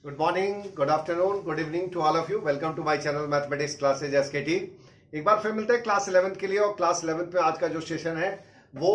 Good morning, good afternoon, good evening to all of you. Welcome to my channel mathematics classes SKT. एक बार फिर मिलते हैं class 11th के लिए। और क्लास 11th में आज का जो सेशन है वो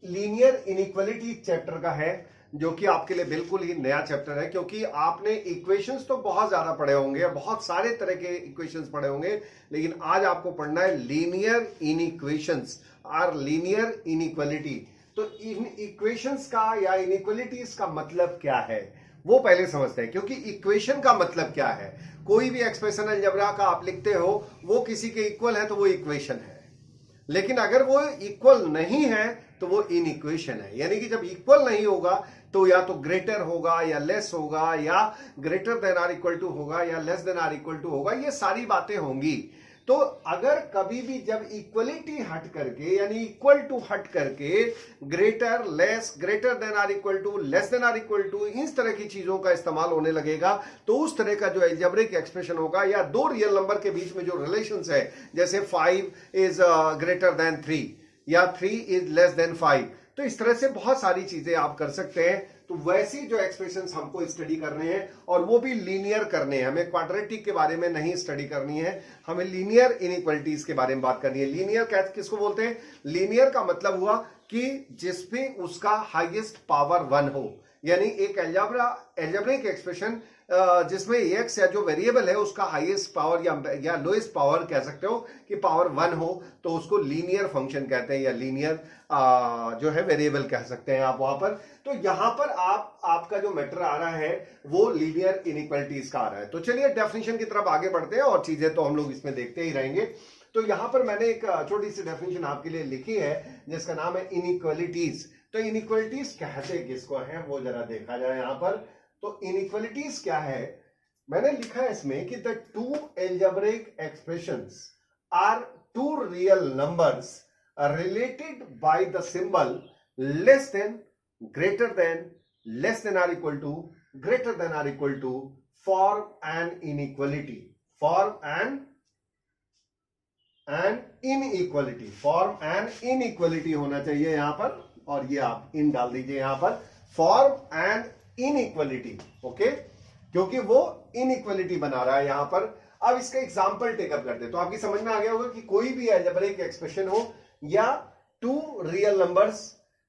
लीनियर इनइक्वालिटी चैप्टर का है, जो कि आपके लिए बिल्कुल ही नया चैप्टर है, क्योंकि आपने इक्वेशंस तो बहुत ज्यादा पढ़े होंगे, बहुत सारे तरह के इक्वेशंस पढ़े होंगे, लेकिन आज आपको पढ़ना है लीनियर इनइक्वेशंस और लीनियर इनइक्वालिटी। तो इन इक्वेशंस का या इनइक्वालिटीज का मतलब क्या है वो पहले समझते हैं, क्योंकि इक्वेशन का मतलब क्या है। कोई भी एक्सप्रेशन अलजेब्रा का आप लिखते हो वो किसी के इक्वल है तो वो इक्वेशन है, लेकिन अगर वो इक्वल नहीं है तो वो इनइक्वेशन है। यानी कि जब इक्वल नहीं होगा तो या तो ग्रेटर होगा या लेस होगा, या greater than or equal to होगा या less than or equal to होगा, ये सारी बातें होंगी। तो अगर कभी भी जब इक्वलिटी हट करके यानी इक्वल टू हट करके greater less, greater than or equal to, less than or equal to, इस तरह की चीजों का इस्तेमाल होने लगेगा, तो उस तरह का जो अलजेब्रिक एक्सप्रेशन होगा या दो रियल नंबर के बीच में जो रिलेशंस है, जैसे 5 इज ग्रेटर देन 3 या 3 इज लेस देन 5, तो इस तरह से बहुत सारी चीजें आप कर सकते हैं। तो वैसी जो एक्सप्रेशंस हमको स्टडी करने हैं और वो भी लीनियर करने हैं। हमें क्वाड्रेटिक के बारे में नहीं स्टडी करनी है, हमें लीनियर इनइक्वालिटीज के बारे में बात करनी है। लीनियर किसको बोलते हैं? लीनियर का मतलब हुआ कि जिसमें उसका हाईएस्ट पावर 1 हो, यानी एक एल्जेब्रिक एक्सप्रेशन जिसमें एक्स या जो वेरिएबल है उसका हाईएस्ट पावर या लोएस्ट पावर कह सकते हो कि पावर 1 हो, तो उसको लीनियर फंक्शन कहते हैं, या लीनियर जो है वेरिएबल कह सकते हैं आप वहां पर। तो यहां पर आपका जो मैटर आ रहा है वो लीनियर इनइक्वालिटीज का आ रहा है। तो चलिए डेफिनेशन की तरफ आगे बढ़ते हैं, और चीजें तो हम लोग इसमें देखते ही रहेंगे। तो यहां पर मैंने एक छोटी सी डेफिनेशन आपके लिए लिखी है जिसका नाम है इनइक्वालिटीज। तो इनइक्वालिटीज कहते किसको है वो जरा देखा जाए यहां पर। तो इनइक्वालिटीज क्या है, मैंने लिखा है इसमें कि the two algebraic expressions are two real numbers related by the symbol less than, greater than, less than or equal to, greater than or equal to form an inequality, form an inequality, form an inequality होना चाहिए यहां पर, और ये आप इन डाल दीजिए यहां पर, फॉर्म एन इनइक्वालिटी, ओके, क्योंकि वो इनइक्वालिटी बना रहा है यहां पर। अब इसका एग्जांपल टेकअप करते हैं तो आपकी समझ में आ गया होगा कि कोई भी अलजेब्रिक एक्सप्रेशन हो या two real numbers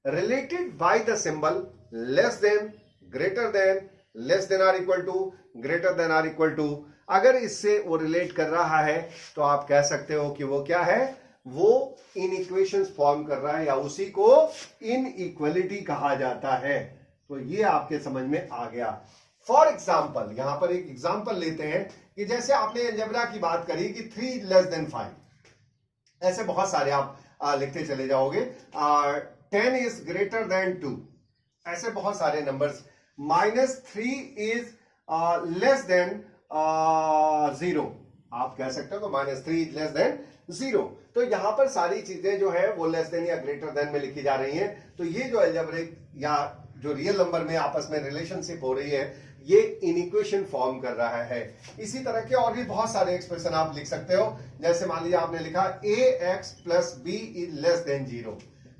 related by the symbol less than, greater than, less than or equal to, greater than or equal to, अगर इससे वो रिलेट कर रहा है तो आप कह सकते हो कि वो क्या है, वो इनइक्वेशंस फॉर्म कर रहा है, या उसी को इनइक्वालिटी कहा जाता है। तो ये आपके समझ में आ गया। फॉर एग्जाम्पल, यहां पर एक एग्जाम्पल लेते हैं कि जैसे आपने अलजेब्रा की बात करी कि 3 लेस देन 5, ऐसे बहुत सारे आप लिखते चले जाओगे। 10 इज ग्रेटर देन 2, ऐसे बहुत सारे नंबर्स। -3 इज लेस देन 0, आप कह सकते हो तो -3 इज लेस देन 0। तो यहां पर सारी चीजें जो है वो लेस देन या ग्रेटर देन में लिखी जा रही हैं। तो ये जो अलजेब्रिक या जो रियल नंबर में आपस में रिलेशनशिप हो रही है, ये इनइक्वेशन फॉर्म कर रहा है। इसी तरह के और भी बहुत सारे एक्सप्रेशन आप लिख सकते हो। जैसे मान लीजिए आपने लिखा ax plus B is less than 0,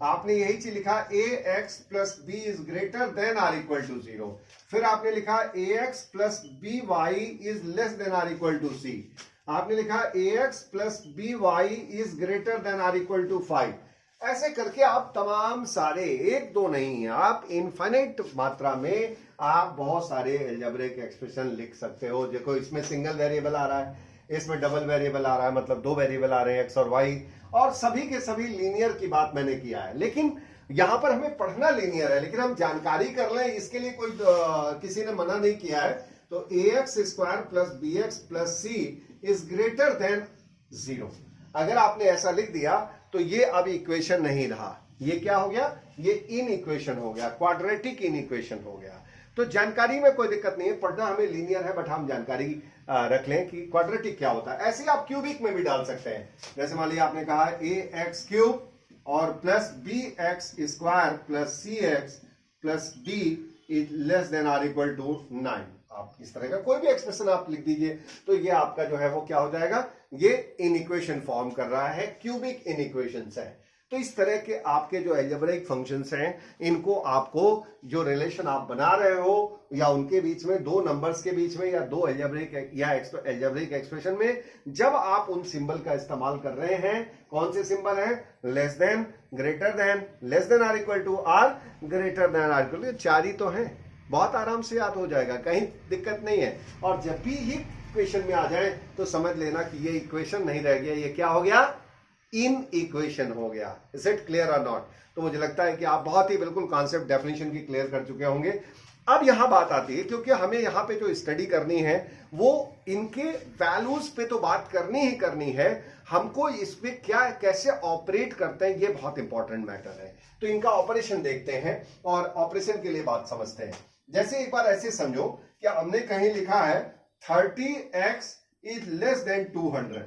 आपने यही चीज लिखा ax plus B is greater than or equal to 0, फिर आपने लिखा ax plus B Y is less than or equal to C, आपने लिखा ax plus B Y is greater than or equal to 5। ऐसे करके आप तमाम सारे, एक दो नहीं, आप इनफाइनाइट मात्रा में आप बहुत सारे अलजेब्रिक एक्सप्रेशन लिख सकते हो। देखो इसमें सिंगल वेरिएबल आ रहा है, इसमें डबल वेरिएबल आ रहा है, मतलब 2 वेरिएबल आ रहे हैं, एक्स और वाई, और सभी के सभी लीनियर की बात मैंने किया है। लेकिन यहां पर हमें पढ़ना लीनियर है, लेकिन हम जानकारी कर लें इसके लिए कोई किसी ने मना नहीं किया है। तो ax square plus bx plus c is greater then 0, अगर आपने ऐसा लिख दिया तो ये अब इक्वेशन नहीं रहा, ये क्या हो गया, ये इन इक्वेशन हो गया, क्वाड्रेटिक इन इक्वेशन हो गया। तो जानकारी में कोई दिक्कत नहीं है, पढ़ना हमें लीनियर है, बट हम जानकारी रख लें कि क्वाड्रेटिक क्या होता है। ऐसे आप क्यूबिक में भी डाल सकते हैं। जैसे मान लीजिए आपने कहा ax क्यूब और plus bx square plus cx plus d is less than or equal to 9, आप इस तरह का कोई भी एक्सप्रेशन आप लिख दीजिए, तो ये आपका जो है वो क्या हो जाएगा, ये इनइक्वेशन फॉर्म कर रहा है, क्यूबिक इनइक्वेशंस है। तो इस तरह के आपके जो अलजेब्रिक फंक्शंस हैं, इनको आपको जो रिलेशन आप बना रहे हो या उनके बीच में, दो नंबर्स के बीच में या दो अलजेब्रिक या अलजेब्रिक एक्सप्रेशन में, जब आप उन सिंबल का इस्तेमाल कर रहे हैं, कौन से सिंबल हैं, less than, greater than, less than or equal to, or greater than or equal to, चार ही तो हैं, बहुत आराम से याद हो जाएगा, कहीं दिक्कत नहीं है। और जब भी ये इक्वेशन में आ जाए तो समझ लेना कि ये इक्वेशन नहीं रह गया, ये क्या हो गया, इन इक्वेशन हो गया। इज इट क्लियर और नॉट? तो मुझे लगता है कि आप बहुत ही बिल्कुल कॉन्सेप्ट डेफिनेशन की क्लियर कर चुके होंगे। अब यहां बात आती है, क्योंकि हमें यहां पे जो स्टडी करनी है वो इनके वैल्यूज पे तो बात करनी ही करनी है, हमको इस पे क्या कैसे ऑपरेट करते हैं ये बहुत इंपॉर्टेंट मैटर है। तो इनका ऑपरेशन देखते हैं और ऑपरेशन के लिए बात समझते हैं। जैसे एक बार ऐसे समझो कि हमने कहीं लिखा है 30x इज लेस देन 200।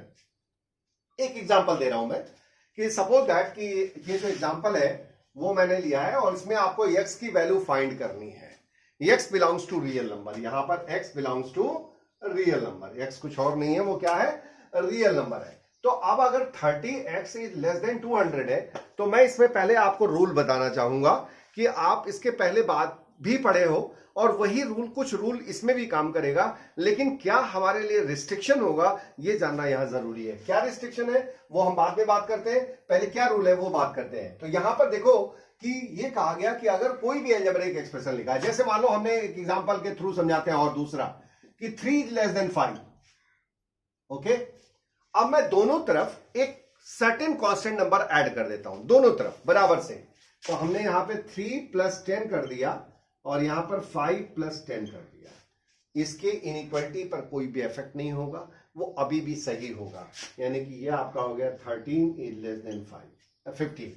एक एग्जांपल दे रहा हूं मैं कि सपोज दैट कि ये जो एग्जांपल है वो मैंने लिया है और इसमें आपको x की वैल्यू फाइंड करनी है। x belongs to real number, यहां पर x belongs to real number, x कुछ और नहीं है, वो क्या है, रियल नंबर है। तो अब अगर 30x इज लेस देन 200 है तो मैं इसमें पहले आपको रूल बताना चाहूंगा कि आप इसके पहले बात भी पढ़े हो और वही रूल, कुछ रूल इसमें भी काम करेगा, लेकिन क्या हमारे लिए रिस्ट्रिक्शन होगा ये जानना यहां जरूरी है। क्या रिस्ट्रिक्शन है वो हम बाद में बात करते हैं, पहले क्या रूल है वो बात करते हैं। तो यहां पर देखो कि ये कहा गया कि अगर कोई भी अलजेब्रिक एक्सप्रेशन लिखा है, जैसे मान लो हमने एक एग्जांपल के थ्रू समझाते हैं, और दूसरा कि 3 लेस देन 5, ओके। अब मैं दोनों तरफ एक सर्टेन कांस्टेंट नंबर ऐड कर देता हूं, दोनों तरफ बराबर से। तो हमने यहां पे 3 प्लस 10 कर दिया और यहां पर 5 प्लस 10 कर दिया। इसके इनइक्वालिटी पर कोई भी इफेक्ट नहीं होगा, वो अभी भी सही होगा, यानी कि ये आपका हो गया 13 इज लेस देन 15।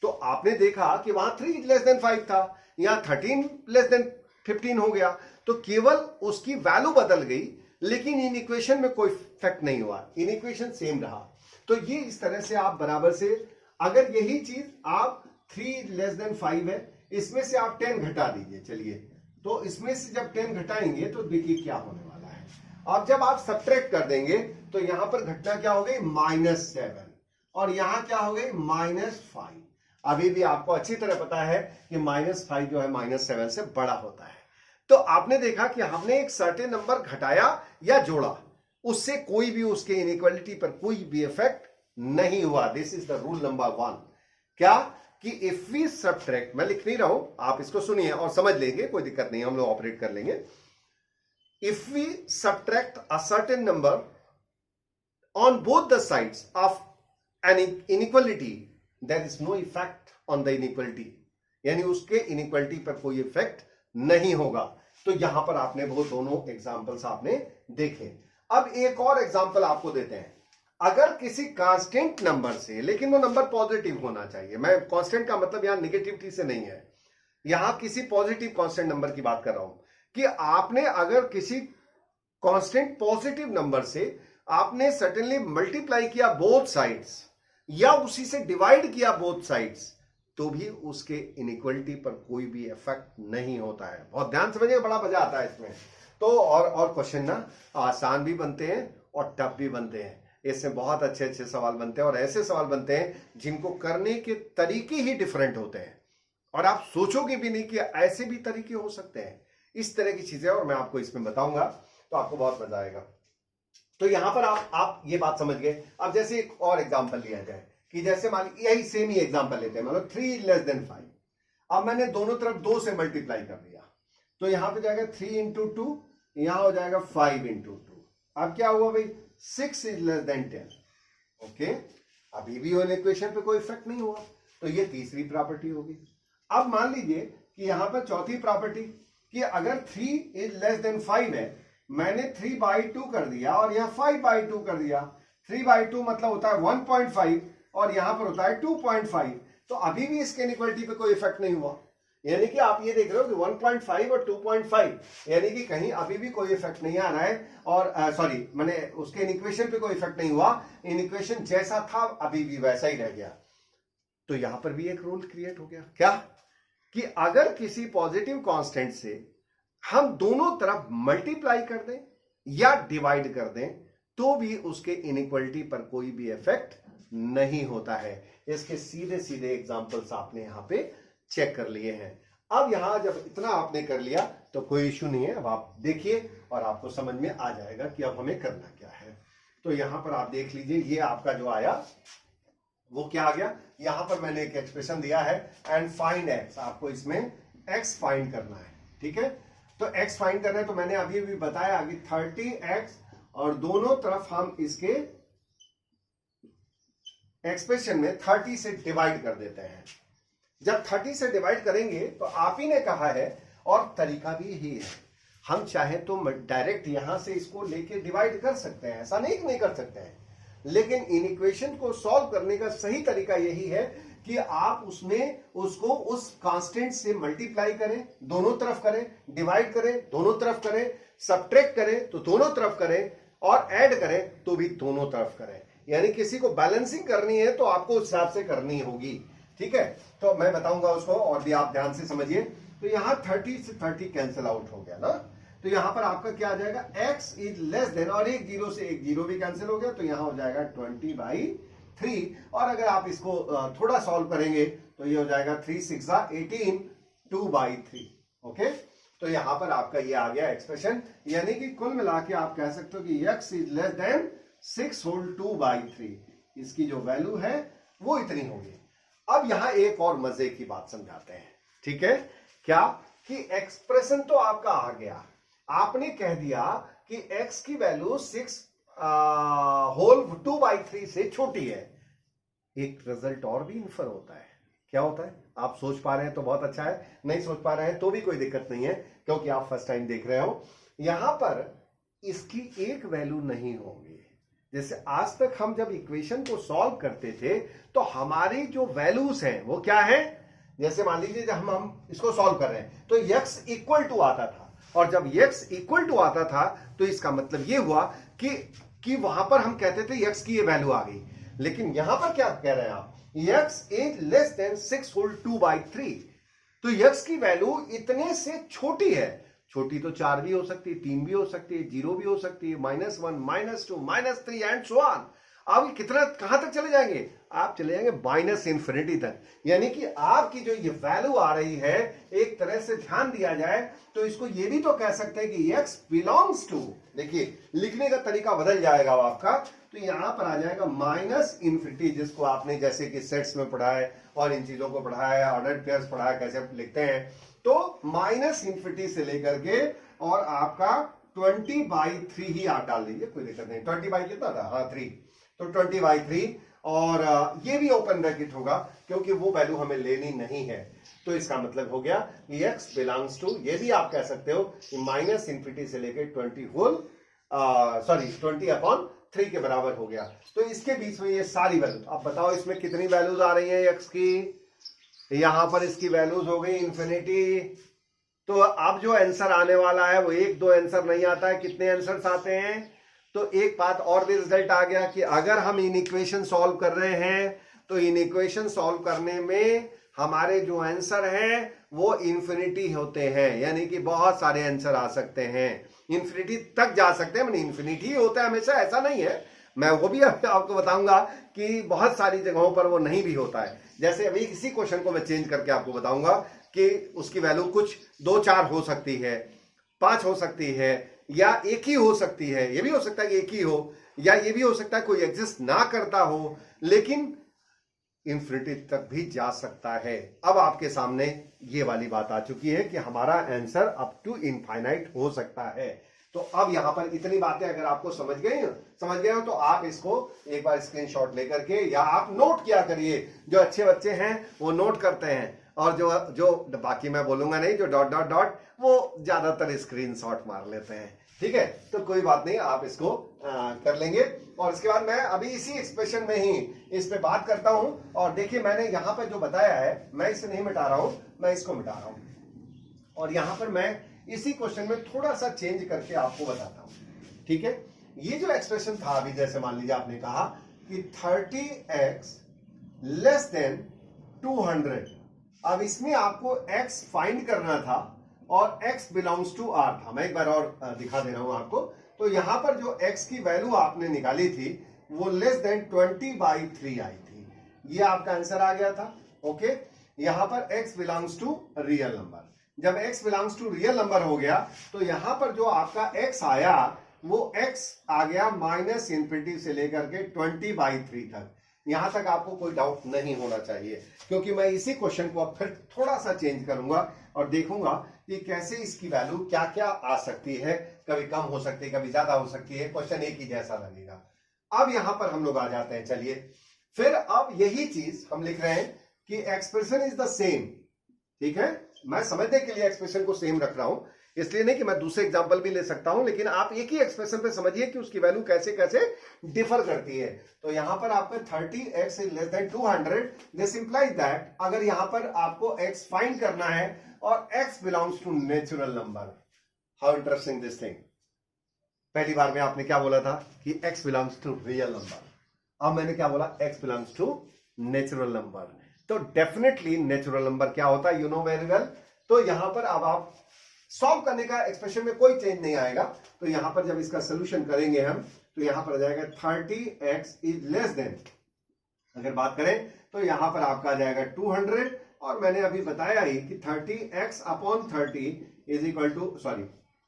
तो आपने देखा कि वहां 3 इज लेस देन 5 था, यहां 13 लेस देन 15 हो गया, तो केवल उसकी वैल्यू बदल गई, लेकिन इन इक्वेशन में कोई इफेक्ट नहीं हुआ, इन इक्वेशन सेम रहा। तो ये इस तरह से आप बराबर से, अगर यही चीज आप 3 लेस देन 5 है, इसमें से आप 10 घटा दीजिए, चलिए, तो इसमें से जब 10 घटाएंगे तो देखिए क्या होने वाला है। अब जब आप सब्ट्रैक्ट कर देंगे तो यहां पर घटना क्या हो गई, -7, और यहां क्या हो गई, -5। अभी भी आपको अच्छी तरह पता है कि -5 जो है -7 से बड़ा होता है। तो आपने देखा कि हमने एक सर्टेन नंबर घटाया या जोड़ा, उससे कोई भी उसके इनइक्वालिटी पर कोई भी इफेक्ट नहीं हुआ। This is the rule number 1। क्या कि इफ वी सब्ट्रैक्ट, मैं लिख नहीं रहा हूं, आप इसको सुनिए और समझ लेंगे, कोई दिक्कत नहीं, हम लोग ऑपरेट कर लेंगे। If we subtract a certain number on both the sides of an inequality, there is no effect on the inequality, यानी उसके इनइक्वालिटी पर कोई इफेक्ट नहीं होगा। तो यहां पर आपने वो दोनों एग्जांपल्स आपने देखे। अब एक और एग्जांपल आपको देते हैं। अगर किसी कांस्टेंट नंबर से, लेकिन वो नंबर पॉजिटिव होना चाहिए, मैं कांस्टेंट का मतलब यहां निगेटिविटी से नहीं है, यहां किसी पॉजिटिव कांस्टेंट नंबर की बात कर रहा हूं, कि आपने अगर किसी कांस्टेंट पॉजिटिव नंबर से आपने सर्टेनली मल्टीप्लाई किया बोथ साइड्स, या उसी से डिवाइड किया बोथ साइड्स, तो भी उसके इनइक्वालिटी पर कोई भी इफेक्ट नहीं होता है। बहुत ध्यान समझिए, बड़ा मजा आता है इसमें। तो और क्वेश्चन ना आसान भी बनते हैं और टफ भी बनते हैं, इसमें बहुत अच्छे अच्छे सवाल बनते हैं और ऐसे सवाल बनते हैं जिनको करने के तरीके ही डिफरेंट होते हैं, और आप सोचोगे भी नहीं कि ऐसे भी तरीके हो सकते हैं। इस तरह की चीजें और मैं आपको इसमें बताऊंगा, तो आपको बहुत मजा आएगा। तो यहां पर आप ये बात समझ गए। अब जैसे एक और एग्जांपल लिया जाए कि जैसे मान लीजिए यही सेम ही एग्जांपल लेते हैं, मतलब 3 लेस देन 5। अब मैंने दोनों तरफ 2 से मल्टीप्लाई कर दिया, तो यहां पे जाएगा 3 इंटू 2, यहां हो जाएगा 5 इंटू 2। अब क्या हुआ भाई, 6 इज लेस देन 10। ओके, अभी भी इक्वेशन पे कोई इफेक्ट नहीं हुआ, तो ये तीसरी प्रॉपर्टी होगी। अब मान लीजिए कि यहां पर चौथी प्रॉपर्टी कि अगर 3 इज लेस देन 5 है, मैंने 3/2 कर दिया और यहां 5/2 कर दिया। 3/2 मतलब होता है 1.5 और यहां पर होता है 2.5, तो अभी भी इसके इनइक्वालिटी पे कोई इफेक्ट नहीं हुआ। यानी कि आप ये देख रहे हो कि 1.5 और 2.5, यानी कि कहीं अभी भी कोई इफेक्ट नहीं आ रहा है, और सॉरी मैंने उसके इनइक्वेशन पे कोई इफेक्ट नहीं हुआ, इनइक्वेशन जैसा था अभी भी वैसा ही रह गया। तो यहां पर भी एक रूल क्रिएट हो गया, क्या कि अगर किसी पॉजिटिव कांस्टेंट से हम दोनों तरफ मल्टीप्लाई कर दें या डिवाइड कर दें, तो भी उसके इनइक्वालिटी पर कोई भी इफेक्ट नहीं होता है। इसके सीधे सीधे एग्जांपल्स आपने यहां पे चेक कर लिए हैं। अब यहां जब इतना आपने कर लिया तो कोई इश्यू नहीं है। अब आप देखिए और आपको समझ में आ जाएगा कि अब हमें करना क्या है। तो यहां पर आप देख लीजिए, ये आपका जो आया वो क्या आ गया। यहां पर मैंने एक एक्सप्रेशन दिया है एंड फाइंड एक्स, आपको इसमें एक्स फाइंड करना है। ठीक है, तो एक्स फाइंड करना है। तो मैंने अभी भी बताया कि 30x और दोनों तरफ हम इसके एक्सप्रेशन में 30 से डिवाइड कर देते हैं। जब 30 से डिवाइड करेंगे तो आप ही ने कहा है, और तरीका भी यही है, हम चाहे तो डायरेक्ट यहां से इसको लेके डिवाइड कर सकते हैं, ऐसा नहीं कर सकते हैं, लेकिन इन इक्वेशन को सॉल्व करने का सही तरीका यही है कि आप उसको उस कांस्टेंट से मल्टीप्लाई करें, दोनों तरफ करें, डिवाइड करें, दोनों तरफ करें, सब्ट्रैक्ट करें तो दोनों तरफ करें, और ऐड करें तो भी दोनों तरफ करें। यानी किसी को बैलेंसिंग करनी है तो आपको उस हिसाब से करनी होगी। ठीक है, तो मैं बताऊंगा उसको, और भी आप ध्यान से समझिए। तो यहां 30 से 30 कैंसिल आउट हो गया ना, तो यहां पर आपका क्या आ जाएगा, x इज लेस देन, और एक जीरो से एक जीरो भी कैंसिल हो गया, तो यहां हो जाएगा 20/3। और अगर आप इसको थोड़ा सॉल्व करेंगे तो ये हो जाएगा 3 6 18, 2/3। ओके, तो यहां पर आपका ये आ गया एक्सप्रेशन। यानी कि कुल मिला के आप कह सकते हो कि x is less than 6 whole 2/3, इसकी जो वैल्यू है वो इतनी होगी। अब यहां एक और मजे की बात समझाते हैं। ठीक है, क्या कि एक्सप्रेशन तो आपका आ गया, आपने कह दिया कि x की वैल्यू 6 होल 2/3 से छोटी है। एक रिजल्ट और भी इन्फर होता है। क्या होता है, आप सोच पा रहे हैं तो बहुत अच्छा है, नहीं सोच पा रहे हैं तो भी कोई दिक्कत नहीं है, क्योंकि आप फर्स्ट टाइम देख रहे हो। यहां पर इसकी एक वैल्यू नहीं होगी। जैसे आज तक हम जब इक्वेशन को सॉल्व करते थे तो हमारी जो वैल्यूज हैं वो क्या है, जैसे मान लीजिए जब हम इसको सॉल्व कर रहे हैं तो x इक्वल टू आता था, और जब x इक्वल टू आता था तो इसका मतलब ये हुआ कि वहां पर हम कहते थे x की ये वैल्यू आ गई। लेकिन यहां पर क्या कह रहे हैं आप, x is less than 6 whole 2/3, तो x की वैल्यू इतने से छोटी है। छोटी तो 4 भी हो सकती है, 3 भी हो सकती है, 0 भी हो सकती है, -1 -2 -3 एंड सो ऑन। अब कितना कहां तक चले जाएंगे, आप चले जाएंगे -इन्फिनिटी तक। यानी कि आपकी जो ये वैल्यू आ रही है, एक तरह से ध्यान दिया जाए तो इसको ये भी तो कह सकते हैं कि x बिलोंग्स टू, देखिए लिखने का तरीका बदल जाएगा आपका, तो यहां पर आ जाएगा -इन्फिनिटी, जिसको आपने जैसे कि सेट्स में पढ़ा है और इन चीजों को पढ़ा है, ऑर्डर्ड पेयर्स पढ़ा है, कैसे लिखते हैं। तो -इन्फिनिटी से लेकर के और आपका 20/3 ही आप डाल दीजिए, कोई दिक्कत नहीं। 20 कितना था, हाँ 3, तो 20/3, और ये भी ओपन ब्रैकेट होगा क्योंकि वो वैल्यू हमें लेनी नहीं है। तो इसका मतलब हो गया कि x बिलोंग्स टू, ये भी आप कह सकते हो कि -इन्फिनिटी से लेकर 20/3 के बराबर हो गया। तो इसके बीच में ये सारी वैल्यू, अब बताओ इसमें कितनी वैल्यूज आ रही है x की, यहां पर इसकी वैल्यूज हो गई इन्फिनिटी। तो अब जो आंसर आने वाला है वो 1-2 आंसर नहीं आता है, कितने आंसर्स आते हैं। तो एक बात और भी रिजल्ट आ गया कि अगर हम इन इक्वेशन सॉल्व कर रहे हैं तो इन इक्वेशन सॉल्व करने में हमारे जो आंसर हैं वो इन्फिनिटी होते हैं, यानी कि बहुत सारे आंसर आ सकते हैं, इन्फिनिटी तक जा सकते हैं। मतलब इन्फिनिटी ही होता है हमेशा, ऐसा नहीं है। मैं वो भी आपको बताऊंगा कि बहुत सारी जगहों पर वो नहीं भी होता है। जैसे अभी इसी क्वेश्चन को मैं चेंज करके आपको बताऊंगा कि उसकी वैल्यू कुछ 2-4 हो सकती है, 5 हो सकती है, या एक ही हो सकती है। ये भी हो सकता है कि एक ही हो, या ये भी हो सकता है कोई एग्जिस्ट ना करता हो, लेकिन इन्फिनिटी तक भी जा सकता है। अब आपके सामने ये वाली बात आ चुकी है कि हमारा आंसर अप टू इनफाइनाइट हो सकता है। तो अब यहां पर इतनी बातें अगर आपको समझ गए हो तो आप इसको एक बार स्क्रीनशॉट लेकर के, या आप नोट किया करिए। जो अच्छे बच्चे हैं वो नोट करते हैं, और जो बाकी मैं बोलूंगा नहीं, जो डॉट डॉट डॉट, वो ज्यादातर स्क्रीनशॉट मार लेते हैं। ठीक है, तो कोई बात नहीं, आप इसको कर लेंगे। और इसके बाद मैं अभी इसी एक्सप्रेशन में ही इस पे बात करता हूं। और देखिए मैंने यहां पर जो बताया है, मैं इसे नहीं मिटा रहा हूं, मैं इसको मिटा रहा हूं, और यहां पर मैं इसी क्वेश्चन में थोड़ा सा चेंज करके आपको बताता हूं। ठीक है, ये जो एक्सप्रेशन था अभी, जैसे मान लीजिए आपने कहा कि 30x लेस देन 200, अब इसमें आपको x फाइंड करना था और x बिलोंग्स टू r था। मैं एक बार और दिखा दे रहा हूं आपको। तो यहां पर जो x की वैल्यू आपने निकाली थी वो लेस देन 20/3 आई थी। ये आपका आंसर आ गया था। ओके, यहां पर x belongs to real number. जब x belongs to real number हो गया तो यहां पर जो आपका x आया वो x आ गया -∞ से लेकर के 20/3 तक। यहां तक आपको कोई डाउट नहीं होना चाहिए, क्योंकि मैं इसी क्वेश्चन को अब फिर थोड़ा सा चेंज करूंगा और देखूंगा कि कैसे इसकी वैल्यू क्या क्या आ सकती है। कभी कम हो सकती है, कभी ज्यादा हो सकती है, क्वेश्चन एक ही जैसा लगेगा। अब यहां पर हम लोग आ जाते हैं। चलिए फिर अब यही चीज हम लिख रहे हैं कि एक्सप्रेशन इज द सेम। ठीक है, मैं समझने के लिए एक्सप्रेशन को सेम रख रहा हूं, इसलिए नहीं कि मैं दूसरे एग्जांपल भी ले सकता हूं, लेकिन आप एक ही एक्सप्रेशन पे समझिए कि उसकी वैल्यू कैसे कैसे डिफर करती है। तो यहां पर आपका 30x is less then 200, this implies that अगर यहां पर आपको x फाइंड करना है और x belongs to natural number. How interesting this thing. पहली बार में आपने क्या बोला था कि x belongs to real number, अब मैंने क्या बोला, x belongs to natural number. तो डेफिनेटली नेचुरल नंबर क्या होता है, यू नो वेरी वेल। तो यहां पर अब आप सॉल्व करने का एक्सप्रेशन में कोई चेंज नहीं आएगा। तो यहां पर जब इसका सोल्यूशन करेंगे हम तो यहां पर आ जाएगा 30x इज लेस देन, अगर बात करें तो यहां पर आपका आ जाएगा 200, और मैंने अभी बताया ही कि 30x/30 is equal to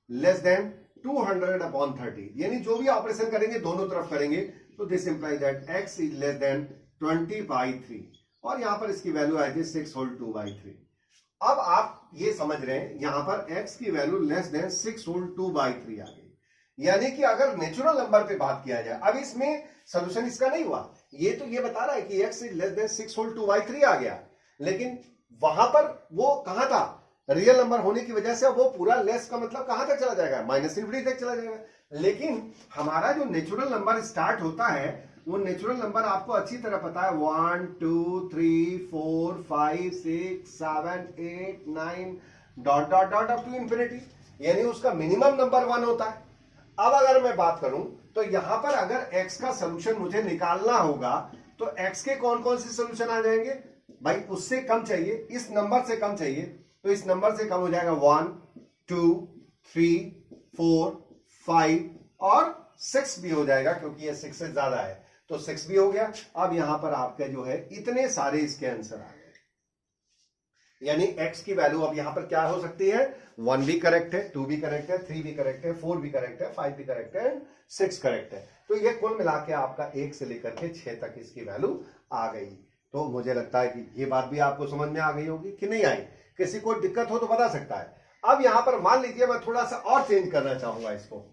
less than 200/30, यानी जो भी ऑपरेशन करेंगे दोनों तरफ करेंगे। तो this implies that x is less then 20/3, और यहां पर इसकी वैल्यू आई थी 6 होल 2/3। अब आप ये समझ रहे हैं यहां पर x की वैल्यू लेस देन 6 होल 2/3 आ गई, यानी कि अगर नेचुरल नंबर पे बात किया जाए, अब इसमें सोल्यूशन इसका नहीं हुआ, ये तो ये बता रहा है कि x is less than 6 whole 2/3 आ गया, लेकिन वहां पर वो कहां था, रियल नंबर होने की वजह से वो पूरा लेस का मतलब कहां तक चला जाएगा, -∞ तक चला जाएगा। लेकिन हमारा जो नेचुरल नंबर स्टार्ट होता है वो नेचुरल नंबर आपको अच्छी तरह पता है 1 2 3 4 5 6 7 8 9 dot dot dot up to infinity, यानी उसका मिनिमम नंबर 1 होता है। अब अगर मैं बात करूं तो यहां पर अगर x का सोल्यूशन मुझे निकालना होगा तो x के कौन कौन से सोल्यूशन आ जाएंगे भाई, उससे कम चाहिए, इस नंबर से कम चाहिए, तो इस नंबर से कम हो जाएगा 1 2 3 4 5 और 6 भी हो जाएगा, क्योंकि ये 6 से ज्यादा है तो 6 भी हो गया। अब यहां पर आपका जो है इतने सारे इसके आंसर आ गए, यानी x की वैल्यू अब यहां पर क्या हो सकती है, 1 भी करेक्ट है, 2 भी करेक्ट है, 3 भी करेक्ट है, 4 भी करेक्ट है, 5 भी करेक्ट है, 6 करेक्ट है। तो ये कुल मिला के आपका 1 से लेकर के 6 तक इसकी वैल्यू आ गई। तो मुझे लगता है कि ये बात भी आपको समझ में आ गई होगी कि नहीं आई, किसी को दिक्कत हो तो बता सकता है। अब यहां पर मान लीजिए मैं थोड़ा सा और चेंज करना चाहूंगा इसको,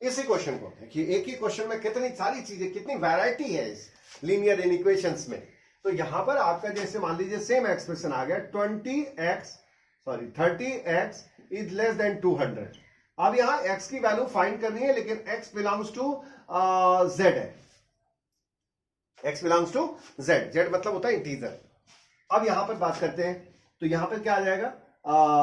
इसी क्वेश्चन को, कि एक ही क्वेश्चन में कितनी सारी चीजें, कितनी वैरायटी है इस लीनियर इक्वेशंस में। तो यहां पर आपका जैसे मान लीजिए सेम एक्सप्रेशन आ गया 30x इज लेस देन 200। अब यहां x की वैल्यू फाइंड करनी है, लेकिन x बिलोंग्स टू z है, x बिलोंग्स टू z मतलब होता है इंटीजर। अब यहां पर बात करते हैं तो यहां पर क्या आ जाएगा,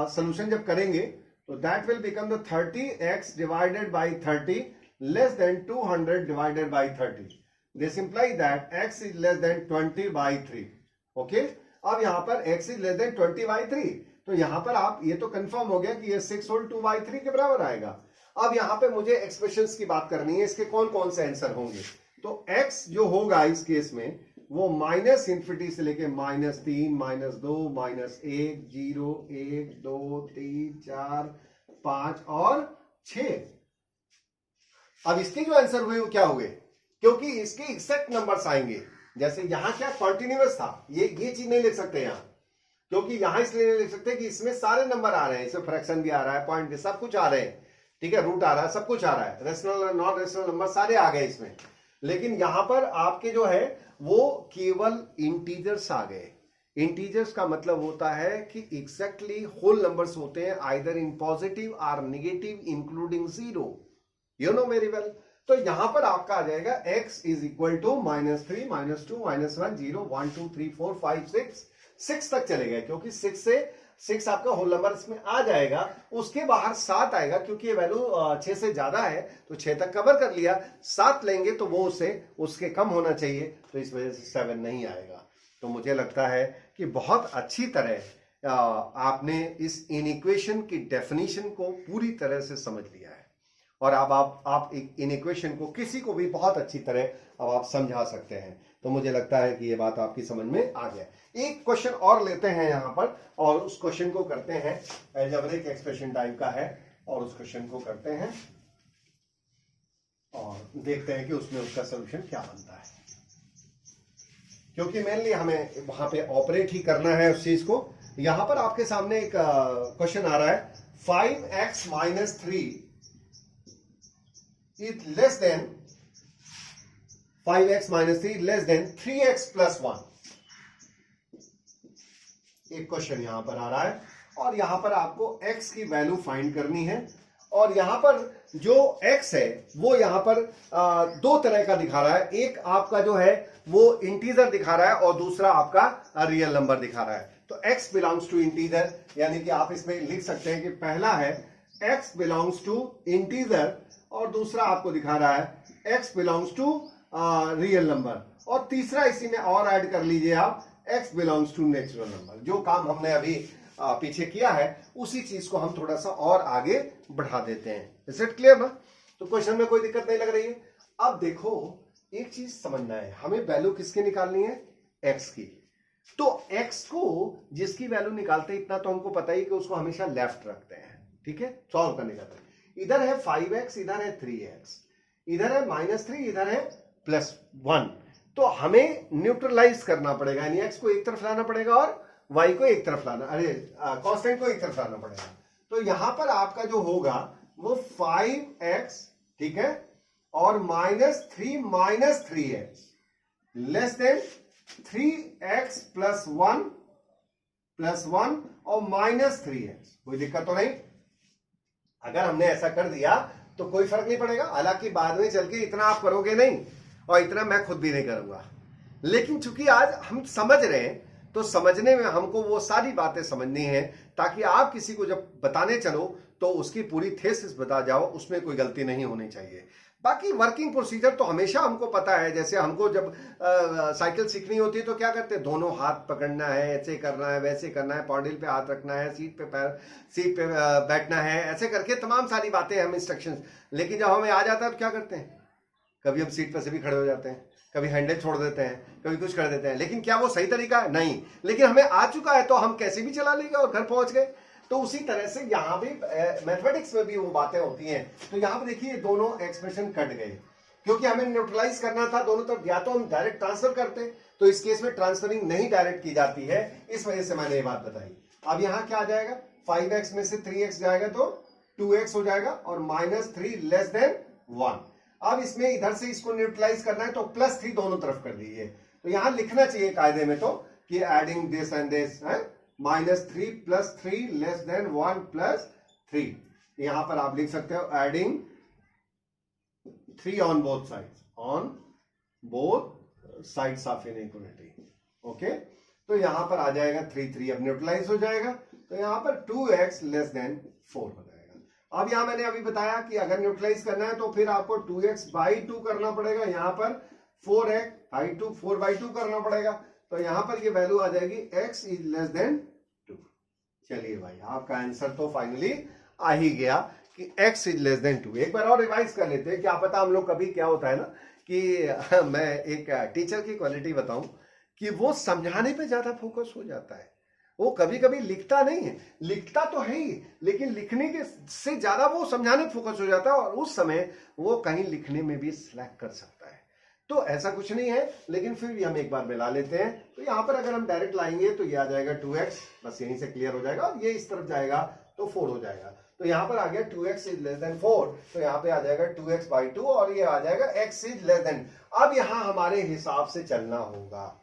सोल्यूशन जब करेंगे तो that will become the 30x divided by 30 less than 200 divided by 30। This imply that x is less then 20/3। Okay, अब यहां पर x इज लेस देन 20/3, तो यहां पर आप ये तो कंफर्म हो गया कि ये 6 होल 2/3 के बराबर आएगा। अब यहां पे मुझे एक्सप्रेशंस की बात करनी है, इसके कौन कौन से आंसर होंगे। तो x जो होगा इस केस में वो -∞ से लेके -3 -2 -1 0 1 2 3 4 5 और 6। अब इसके जो आंसर हुए वो क्या हुए, क्योंकि इसके एग्जैक्ट नंबर्स आएंगे। जैसे यहां क्या कॉन्टिन्यूअस था, ये चीज नहीं लिख सकते यहां, क्योंकि यहां इसलिए नहीं लिख सकते कि इसमें सारे नंबर आ रहे हैं, इसमें फ्रैक्शन भी आ रहा है, पॉइंट भी, सब कुछ आ रहे हैं, ठीक है, रूट आ रहा है, सब कुछ आ रहा है, रेशनल नॉन रेशनल नंबर सारे आ गए इसमें। लेकिन यहां पर आपके जो है वो केवल इंटीजर्स आ गए। इंटीजर्स का मतलब होता है कि एग्जैक्टली होल नंबर्स होते हैं, आइदर इन पॉजिटिव और negative including 0, you know very well. तो यहां पर आपका आ जाएगा x इज इक्वल टू -3 -2 -1 0 1 2 3 4 5 6 तक चले गए, क्योंकि 6 आपका होल नंबर इसमें आ जाएगा, उसके बाहर 7 आएगा, क्योंकि ये वैल्यू 6 से ज्यादा है तो 6 तक कवर कर लिया, 7 लेंगे तो वो उसके कम होना चाहिए, तो इस वजह से 7 नहीं आएगा। तो मुझे लगता है कि बहुत अच्छी तरह आपने इस इनइक्वेशन की डेफिनेशन को पूरी तरह से समझ लिया है, और अब आप इन इक्वेशन को किसी को भी बहुत अच्छी तरह अब आप समझा सकते हैं। तो मुझे लगता है कि ये बात आपकी समझ में आ गया। एक क्वेश्चन और लेते हैं यहां पर, और उस क्वेश्चन को करते हैं, अलजेब्रिक एक्सप्रेशन टाइप का है, और उस क्वेश्चन को करते हैं और देखते हैं कि उसमें उसका सोल्यूशन क्या बनता है, क्योंकि मेनली हमें वहां पे ऑपरेट ही करना है उस चीज को। यहां पर आपके सामने एक क्वेश्चन आ रहा है, 5x minus 3 is less than 5x minus 3 less than 3x plus 1। एक क्वेश्चन यहां पर आ रहा है और यहां पर आपको x की वैल्यू फाइंड करनी है, और यहां पर जो x है वो यहां पर दो तरह का दिखा रहा है। एक आपका जो है वो इंटीजर दिखा रहा है और दूसरा आपका रियल नंबर दिखा रहा है। तो x बिलोंग्स टू इंटीजर, यानी कि आप इसमें लिख सकते हैं कि पहला है x बिलोंग्स टू इंटीजर और दूसरा आपको दिखा रहा है x belongs to real number, और तीसरा इसी में और ऐड कर लीजिए आप x belongs to natural number. जो काम हमने अभी पीछे किया है उसी चीज को हम थोड़ा सा और आगे बढ़ा देते हैं। इज इट क्लियर ना? तो क्वेश्चन में कोई दिक्कत नहीं लग रही है। अब देखो एक चीज समझना है, हमें वैल्यू किसकी निकालनी है? x की। तो x को जिसकी वैल्यू निकालते हैं इतना तो हमको पता ही कि उसको हमेशा लेफ्ट रखते हैं, ठीक है, सॉल्व करने का। इधर है 5x, इधर है 3x, इधर है -3, इधर है +1। तो हमें न्यूट्रलाइज करना पड़ेगा, यानी x को एक तरफ लाना पड़ेगा और y को एक तरफ लाना, कांस्टेंट को एक तरफ लाना पड़ेगा। तो यहां पर आपका जो होगा वो 5x, ठीक है, और -3 3x लेस देन 3x + 1 और -3x। कोई दिक्कत तो नहीं? अगर हमने ऐसा कर दिया तो कोई फर्क नहीं पड़ेगा। हालांकि बाद में चल के इतना आप करोगे नहीं और इतना मैं खुद भी नहीं करूंगा, लेकिन चूंकि आज हम समझ रहे हैं तो समझने में हमको वो सारी बातें समझनी है, ताकि आप किसी को जब बताने चलो तो उसकी पूरी थेसिस बता जाओ, उसमें कोई गलती नहीं होनी चाहिए। बाकी वर्किंग प्रोसीजर तो हमेशा हमको पता है। जैसे हमको जब साइकिल सीखनी होती है तो क्या करते हैं, दोनों हाथ पकड़ना है, ऐसे करना है, वैसे करना है, पॉडिल पे हाथ रखना है, सीट पे बैठना है, ऐसे करके तमाम सारी बातें हम इंस्ट्रक्शंस। लेकिन जब हमें आ जाता है तो क्या करते हैं, कभी हम सीट पर से भी खड़े हो जाते हैं, कभी हैंडल छोड़ देते हैं, कभी कुछ कर देते हैं। लेकिन क्या वो सही तरीका है? नहीं। लेकिन हमें आ चुका है तो हम कैसे भी चला लेंगे और घर पहुंच गए। तो उसी तरह से यहां भी मैथमेटिक्स में भी वो बातें होती हैं। तो यहां पर देखिए दोनों एक्सप्रेशन कट गए, क्योंकि हमें न्यूट्रलाइज करना था दोनों तरफ। या तो हम डायरेक्ट ट्रांसफर करते, तो इस केस में ट्रांसफरिंग नहीं डायरेक्ट की जाती है, इस वजह से मैंने ये बात बताई। अब यहां क्या आ जाएगा, 5x में से 3x जाएगा तो 2x हो जाएगा, और -3 लेस देन 1। अब इसमें इधर से इसको न्यूट्रलाइज करना है तो +3 दोनों तरफ कर दीजिए। तो यहां लिखना चाहिए कायदे में तो कि एडिंग दिस एंड दिस है, -3 + 3 लेस देन 1 + 3। यहां पर आप लिख सकते हो adding 3 on both sides of inequality. Okay, तो यहां पर आ जाएगा 3 अब न्यूट्रलाइज हो जाएगा, तो यहां पर 2x लेस देन 4 हो जाएगा। अब यहां मैंने अभी बताया कि अगर न्यूट्रलाइज करना है तो फिर आपको 2x/2 करना पड़ेगा, यहां पर 4/2 करना पड़ेगा। तो यहां पर ये वैल्यू आ जाएगी x इज लेस देन 2। चलिए भाई, आपका आंसर तो फाइनली आ ही गया कि x इज लेस देन 2। एक बार और रिवाइज कर लेते हैं, क्या पता हम लोग कभी क्या होता है ना कि मैं एक टीचर की क्वालिटी बताऊं कि वो समझाने पे ज्यादा फोकस हो जाता है। वो कभी कभी लिखता नहीं है, लिखता तो है ही, लेकिन लिखने के से ज्यादा वो समझाने पे फोकस हो जाता है, और उस समय वो कहीं लिखने में भी स्लैक कर सकता है। तो ऐसा कुछ नहीं है, लेकिन फिर भी हम एक बार मिला लेते हैं। तो यहां पर अगर हम डायरेक्ट लाएंगे तो ये आ जाएगा 2x, बस यहीं से क्लियर हो जाएगा, और ये इस तरफ जाएगा तो 4 हो जाएगा। तो यहां पर आ गया 2x इज लेस देन 4, तो यहां पे आ जाएगा 2x/2, और ये आ जाएगा x इज लेस देन। अब यहां हमारे हिसाब से चलना होगा,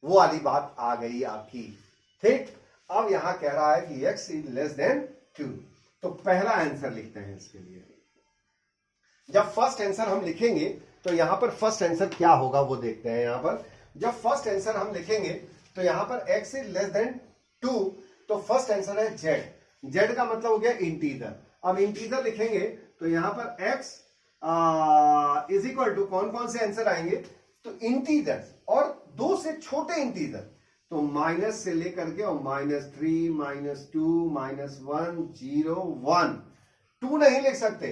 वो वाली बात आ गई आपकी, ठीक। अब यहां कह रहा है कि x इज लेस देन 2, तो पहला आंसर लिखते हैं इसके लिए। जब फर्स्ट आंसर हम लिखेंगे तो यहां पर फर्स्ट आंसर क्या होगा वो देखते हैं। यहां पर जब फर्स्ट आंसर हम लिखेंगे तो यहां पर x इज लेस देन 2, तो फर्स्ट आंसर है z का मतलब हो गया इंटीजर। अब इंटीजर लिखेंगे तो यहां पर x इज इक्वल टू कौन कौन से आंसर आएंगे, तो इंटीजर और 2 से छोटे इंटीजर, तो माइनस से लेकर के और -3 -2 -1 0 1। 2 नहीं लिख सकते,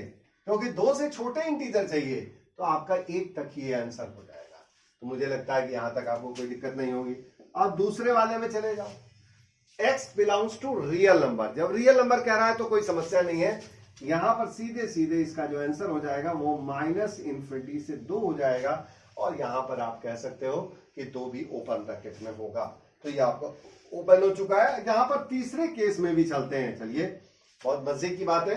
क्योंकि 2 से छोटे इंटीजर चाहिए, तो आपका 1 तक ही आंसर हो जाएगा। तो मुझे लगता है कि यहां तक आपको कोई दिक्कत नहीं होगी। अब दूसरे वाले में चले जाओ, x belongs to real number. जब रियल नंबर कह रहा है तो कोई समस्या नहीं है, यहां पर सीधे सीधे इसका जो आंसर हो जाएगा वो -∞ से 2 हो जाएगा, और यहां पर आप कह सकते हो कि 2 भी ओपन ब्रैकेट में होगा। तो ये आपको ओपन हो चुका है। यहां पर तीसरे केस में भी चलते हैं, चलिए, बहुत मजे की बात है।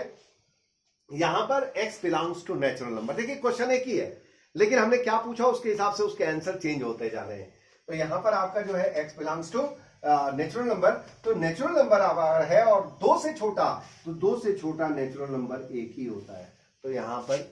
यहां पर x belongs to natural number. देखिए क्वेश्चन एक ही है, लेकिन हमने क्या पूछा उसके हिसाब से उसके आंसर चेंज होते जा रहे हैं। तो यहां पर आपका जो है x belongs to natural number, तो नेचुरल नंबर अगर है और 2 से छोटा, तो 2 से छोटा नेचुरल नंबर 1 ही होता है। तो यहां पर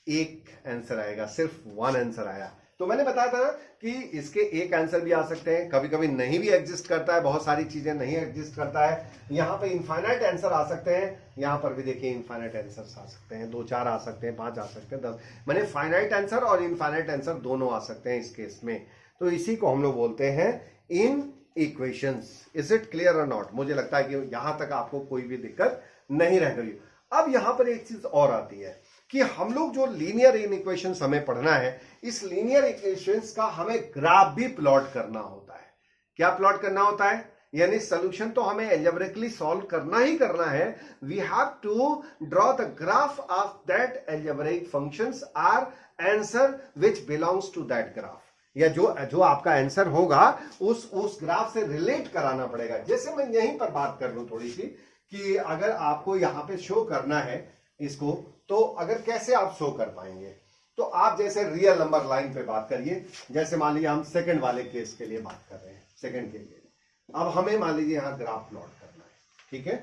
1 आंसर आएगा, सिर्फ 1 आंसर आया। तो मैंने बताया था कि इसके 1 आंसर भी आ सकते हैं, कभी कभी नहीं भी एग्जिस्ट करता है, बहुत सारी चीजें नहीं एग्जिस्ट करता है। यहाँ पे इनफाइनाइट आंसर आ सकते हैं, यहाँ पर भी देखिए इनफाइनाइट आंसर आ सकते हैं, 2 4 आ सकते हैं, 5 आ सकते हैं, 10, मैंने फाइनाइट आंसर और इनफाइनाइट आंसर दोनों आ सकते हैं इस केस में। तो इसी को हम लोग बोलते हैं इन इक्वेशंस। इज इट क्लियर और नॉट? मुझे लगता है कि यहां तक आपको कोई भी दिक्कत नहीं रह गई। अब यहां पर एक चीज और आती है कि हम लोग जो लीनियर इक्वेशंस हमें पढ़ना है, इस लीनियर इक्वेशंस का हमें ग्राफ भी प्लॉट करना होता है। क्या प्लॉट करना होता है? यानी सोल्यूशन तो हमें एल्जेब्रिकली सॉल्व करना ही करना है। We have to draw the graph of that algebraic functions are answer which belongs to that graph, या जो आपका आंसर होगा उस ग्राफ से रिलेट कराना पड़ेगा। जैसे मैं यहीं पर बात कर लूं थोड़ी सी, कि अगर आपको यहां पे शो करना है इसको, तो अगर कैसे आप शो कर पाएंगे, तो आप जैसे रियल नंबर लाइन पे बात करिए। जैसे मान लीजिए हम सेकंड वाले केस के लिए बात कर रहे हैं, सेकंड के लिए अब हमें मान लीजिए यहां ग्राफ प्लॉट करना है, ठीक है।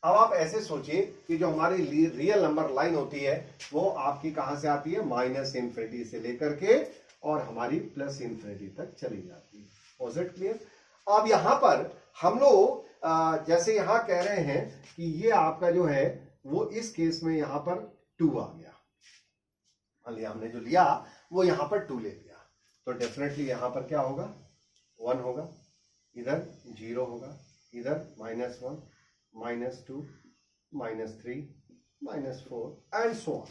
अब आप ऐसे सोचिए कि जो हमारी रियल नंबर लाइन होती है वो आपकी कहां से आती है? -∞ से लेकर के और हमारी +∞ तक चली जाती है। Was it clear? अब यहां पर हम लोग जैसे यहां कह रहे हैं कि ये आपका जो है वो इस केस में यहां पर 2 आ गया, मान लिया हमने जो लिया वो यहां पर 2 ले लिया, तो डेफिनेटली यहां पर क्या होगा? 1 होगा, इधर 0 होगा, इधर -1, -2, -3, -4 एंड सो ऑन।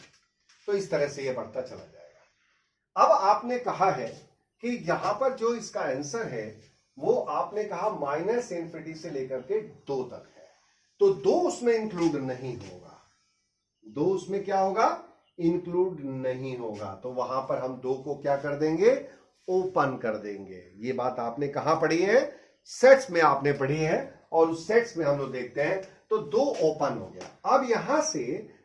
तो इस तरह से ये बढ़ता चला जाएगा। अब आपने कहा है कि यहां पर जो इसका आंसर है वो आपने कहा -∞ से लेकर के 2 तक है, तो 2 उसमें इंक्लूड नहीं होगा। 2 उसमें क्या होगा? इंक्लूड नहीं होगा। तो वहां पर हम 2 को क्या कर देंगे? ओपन कर देंगे। ये बात आपने कहां पढ़ी है? सेट्स में आपने पढ़ी है, और उस सेट्स में हम लोग देखते हैं तो 2 ओपन हो गया। अब यहां से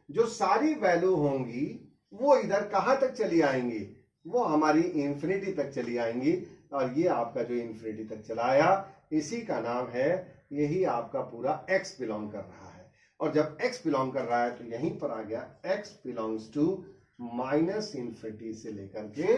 जो सारी वैल्यू होंगी वो इधर कहां तक चली आएंगी? वो हमारी इन्फिनिटी तक चली आएंगी, और ये आपका जो इन्फिनिटी तक चला आया इसी का नाम है, यही आपका पूरा x बिलोंग कर रहा है। और जब x बिलोंग कर रहा है तो यहीं पर आ गया x बिलोंग्स टू -∞ से लेकर के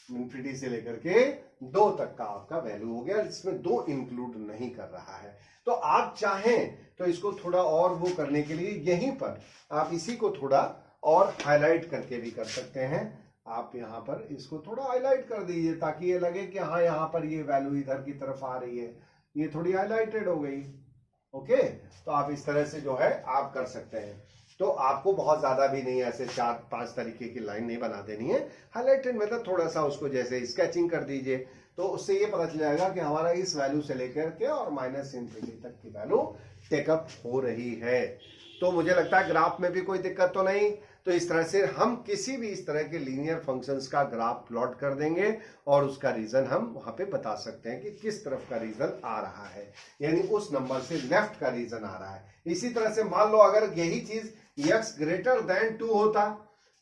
इन्फिनिटी से लेकर के 2 तक का आपका वैल्यू हो गया, इसमें 2 इंक्लूड नहीं कर रहा है। तो आप चाहें तो इसको थोड़ा और वो करने के लिए यहीं पर आप इसी को थोड़ा और हाईलाइट करके भी कर सकते हैं। आप यहां पर इसको थोड़ा हाईलाइट कर दीजिए ताकि ये लगे कि हाँ यहां पर ये वैल्यू इधर की तरफ आ रही है, ये थोड़ी हाईलाइटेड हो गई। ओके, तो आप इस तरह से जो है आप कर सकते हैं। तो आपको बहुत ज्यादा भी नहीं ऐसे 4-5 तरीके की लाइन नहीं बना देनी है। हाईलाइटेड मेथड थोड़ा सा उसको जैसे स्केचिंग कर दीजिए, तो उससे ये पता चल जाएगा कि हमारा इस वैल्यू से लेकर के और -∞ तक की वैल्यू टेकअप हो रही है। तो मुझे लगता है ग्राफ में भी कोई दिक्कत तो नहीं। तो इस तरह से हम किसी भी इस तरह के लीनियर फंक्शंस का ग्राफ प्लॉट कर देंगे और उसका रीजन हम वहां पे बता सकते हैं कि किस तरफ का रीजन आ रहा है, यानी उस नंबर से लेफ्ट का रीजन आ रहा है। इसी तरह से मान लो अगर यही चीज x ग्रेटर देन 2 होता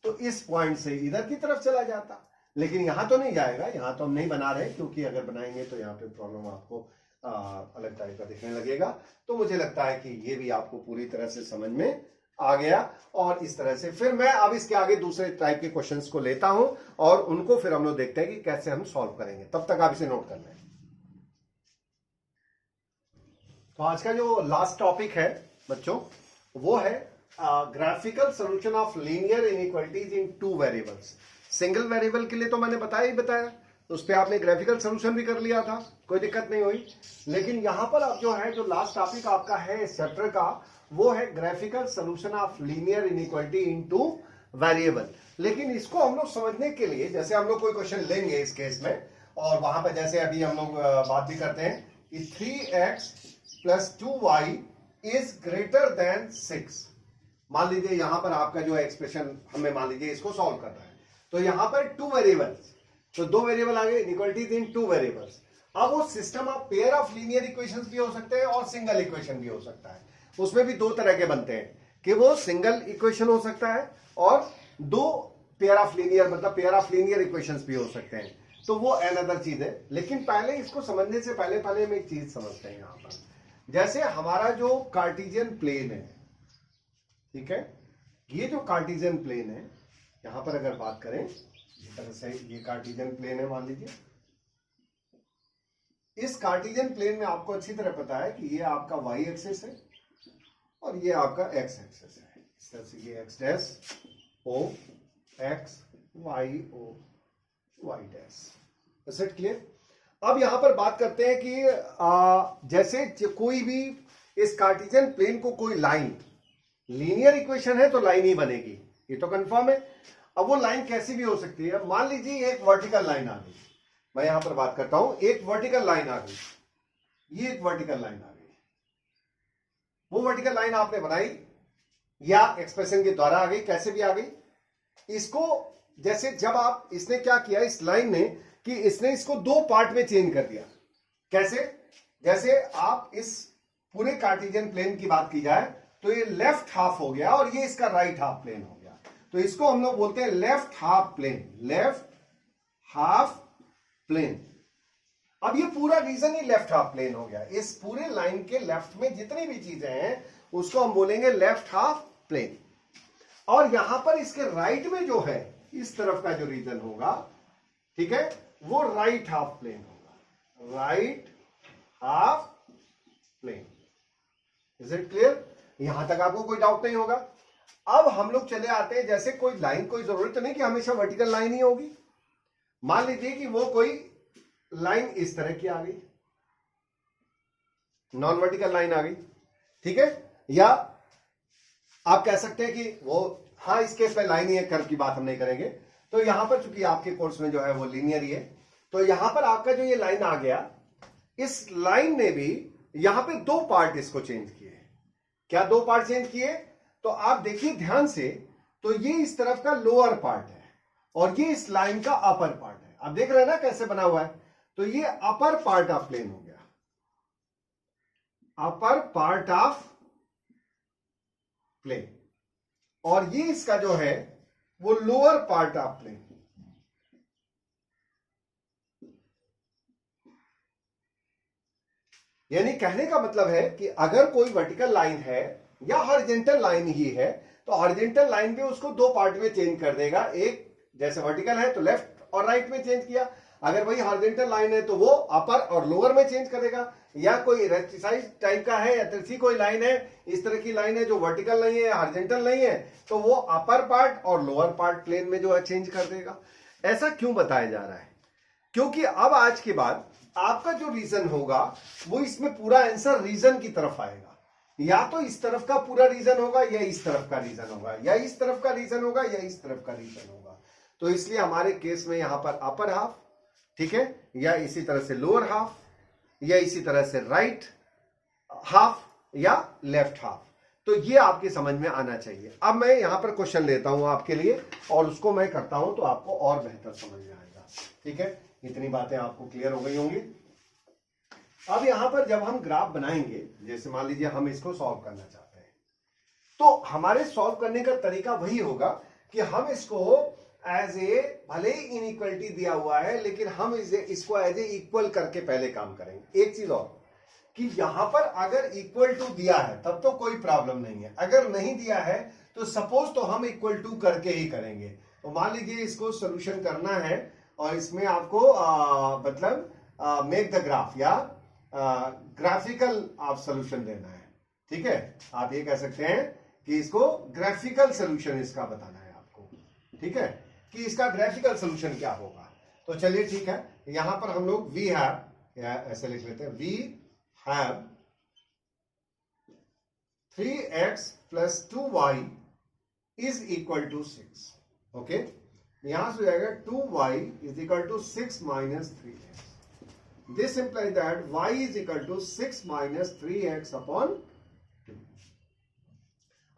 तो इस पॉइंट से इधर की तरफ चला जाता, लेकिन यहां तो नहीं जाएगा, यहां तो हम नहीं बना रहे, क्योंकि अगर बनाएंगे तो यहाँ पे प्रॉब्लम आपको अलग टाइप का दिखने लगेगा। तो मुझे लगता है कि ये भी आपको पूरी तरह से समझ में आ गया। और इस तरह से फिर मैं अब इसके आगे दूसरे टाइप के क्वेश्चंस को लेता हूं और उनको फिर हम लोग देखते हैं कि कैसे हम सॉल्व करेंगे। तब तक आप इसे नोट कर लें। तो आज का जो लास्ट टॉपिक है बच्चों वो है graphical solution of linear inequalities in 2 variables. Single variable के लिए तो मैंने बताया, तो उस पर आपने ग्राफिकल सॉल्यूशन भी कर लिया था, कोई दिक्कत नहीं हुई। लेकिन यहां पर अब जो है जो लास्ट टॉपिक आपका है इस चैप्टर का वो है graphical solution of linear inequality into variable. लेकिन इसको हम लोग समझने के लिए, जैसे हम लोग कोई क्वेश्चन लेंगे इस केस में, और वहां पर जैसे अभी हम लोग बात भी करते हैं कि 3x + 2y is greater than 6। मान लीजिए यहां पर आपका जो एक्सप्रेशन हमें मान लीजिए इसको सॉल्व करना है, तो यहां पर 2 वेरिएबल्स, तो 2 वेरिएबल आ गए, इनइक्वालिटी इन 2 वेरिएबल्स। अब वो system of pair of linear equations भी हो सकते हैं और सिंगल इक्वेशन भी हो सकता है। उसमें भी 2 तरह के बनते हैं कि वो सिंगल इक्वेशन हो सकता है और 2 पेयर ऑफ लीनियर, मतलब पेयर ऑफ लीनियर इक्वेशंस भी हो सकते हैं। तो वो अनदर चीज है। लेकिन पहले इसको समझने से पहले हम एक चीज समझते हैं यहां पर। जैसे हमारा जो कार्टेशियन प्लेन है, ठीक है, ये जो कार्टेशियन प्लेन है, यहां पर अगर बात करें इस तरह से, ये कार्टेशियन प्लेन है मान लीजिए। इस कार्टेशियन प्लेन में आपको अच्छी तरह पता है कि ये आपका y एक्सिस है और ये आपका x एक्सिस है। इस तरह से ये x dash o x y o y dash. Is it clear? अब यहां पर बात करते हैं कि जैसे कोई भी इस कार्टेशियन प्लेन को कोई लाइन, लीनियर इक्वेशन है तो लाइन ही बनेगी, ये तो कंफर्म है। अब वो लाइन कैसी भी हो सकती है। मान लीजिए एक वर्टिकल लाइन आ गई, मैं यहां पर बात करता हूं, एक वर्टिकल लाइन आ गई, ये एक वर्टिकल लाइन आ गई। वो वर्टिकल लाइन आपने बनाई या एक्सप्रेशन के द्वारा आ गई, कैसे भी आ गई। इसको जैसे जब आप, इसने क्या किया इस लाइन ने कि इसने इसको 2 पार्ट में चेंज कर दिया। कैसे? जैसे आप इस पूरे कार्टेशियन प्लेन की बात की जाए तो ये लेफ्ट हाफ हो गया और ये इसका राइट हाफ प्लेन हो गया, तो इसको हम लोग बोलते हैं left half plane, left half plane. अब ये पूरा रीजन ही लेफ्ट हाफ प्लेन हो गया। इस पूरे लाइन के लेफ्ट में जितनी भी चीजें हैं उसको हम बोलेंगे लेफ्ट हाफ प्लेन। और यहां पर इसके राइट में जो है, इस तरफ का जो रीजन होगा, ठीक है, वो राइट हाफ प्लेन होगा, right half plane. Is it clear? यहां तक आपको कोई डाउट नहीं होगा। अब हम लोग चले आते हैं, जैसे कोई लाइन, कोई जरूरत नहीं कि हमेशा वर्टिकल लाइन ही होगी। मान लीजिए कि वो कोई लाइन इस तरह की आ गई, नॉन वर्टिकल लाइन आ गई, ठीक है, या आप कह सकते हैं कि वो, हाँ इस केस में लाइन ही है, कर्व की बात हम नहीं करेंगे। तो यहां पर चूंकि आपके कोर्स में जो है वो लीनियर ही है, तो यहां पर आपका जो ये लाइन आ गया, इस लाइन ने भी यहां पे 2 पार्ट इसको चेंज किए। क्या 2 पार्ट चेंज किए? तो आप देखिए ध्यान से, तो ये इस तरफ का लोअर पार्ट है और ये इस लाइन का अपर पार्ट है। आप देख रहे हैं ना कैसे बना हुआ है। तो ये अपर पार्ट ऑफ प्लेन हो गया, अपर पार्ट ऑफ प्लेन, और ये इसका जो है वो लोअर पार्ट ऑफ प्लेन। यानी कहने का मतलब है कि अगर कोई वर्टिकल लाइन है या हॉरिजॉन्टल लाइन ही है, तो हॉरिजॉन्टल लाइन भी उसको 2 पार्ट में चेंज कर देगा। एक जैसे वर्टिकल है तो लेफ्ट और राइट में चेंज किया, अगर वही हॉरिजॉन्टल लाइन है तो वो अपर और लोअर में चेंज करेगा। या कोई रेक्टिसाइज टाइप का है या तिरछी कोई लाइन है, इस तरह की लाइन है जो वर्टिकल नहीं है, हॉरिजॉन्टल नहीं है, तो वो अपर पार्ट और लोअर पार्ट प्लेन में जो है चेंज कर देगा। ऐसा क्यों बताया जा रहा है? क्योंकि अब आज के बाद आपका जो रीजन होगा वो इसमें पूरा आंसर रीजन की तरफ आएगा। या तो इस तरफ का पूरा रीजन होगा या इस तरफ का रीजन होगा, या इस तरफ का रीजन होगा या इस तरफ का रीजन होगा। तो इसलिए हमारे केस में यहां पर अपर हाफ, ठीक है, या इसी तरह से लोअर हाफ, या इसी तरह से राइट हाफ या लेफ्ट हाफ। तो ये आपकी समझ में आना चाहिए। अब मैं यहां पर क्वेश्चन लेता हूं आपके लिए और उसको मैं करता हूं तो आपको और बेहतर समझ में आएगा। ठीक है, इतनी बातें आपको क्लियर हो गई होंगी। अब यहां पर जब हम ग्राफ बनाएंगे, जैसे मान लीजिए हम इसको सॉल्व करना चाहते हैं, तो हमारे सॉल्व करने का तरीका वही होगा कि हम इसको एज ए, भले ही इनइक्वलिटी दिया हुआ है लेकिन हम इसको एज ए इक्वल करके पहले काम करेंगे। एक चीज और कि यहां पर अगर इक्वल टू दिया है तब तो कोई प्रॉब्लम नहीं है, अगर नहीं दिया है तो सपोज तो हम इक्वल टू करके ही करेंगे। तो मान लीजिए इसको सोल्यूशन करना है और इसमें आपको मतलब मेक द ग्राफ या ग्राफिकल आप सोल्यूशन देना है। ठीक है, आप ये कह सकते हैं कि इसको ग्राफिकल सोल्यूशन इसका बताना है आपको। ठीक है, कि इसका ग्राफिकल सोल्यूशन क्या होगा। तो चलिए ठीक है, यहां पर हम लोग वी हैव, या ऐसे लिख लेते हैं, we have 3x plus 2y is equal to 6। Okay, यहां से हो जाएगा 2y is equal to 6 minus 3x। This implies that y is equal to 6 minus 3x upon 2।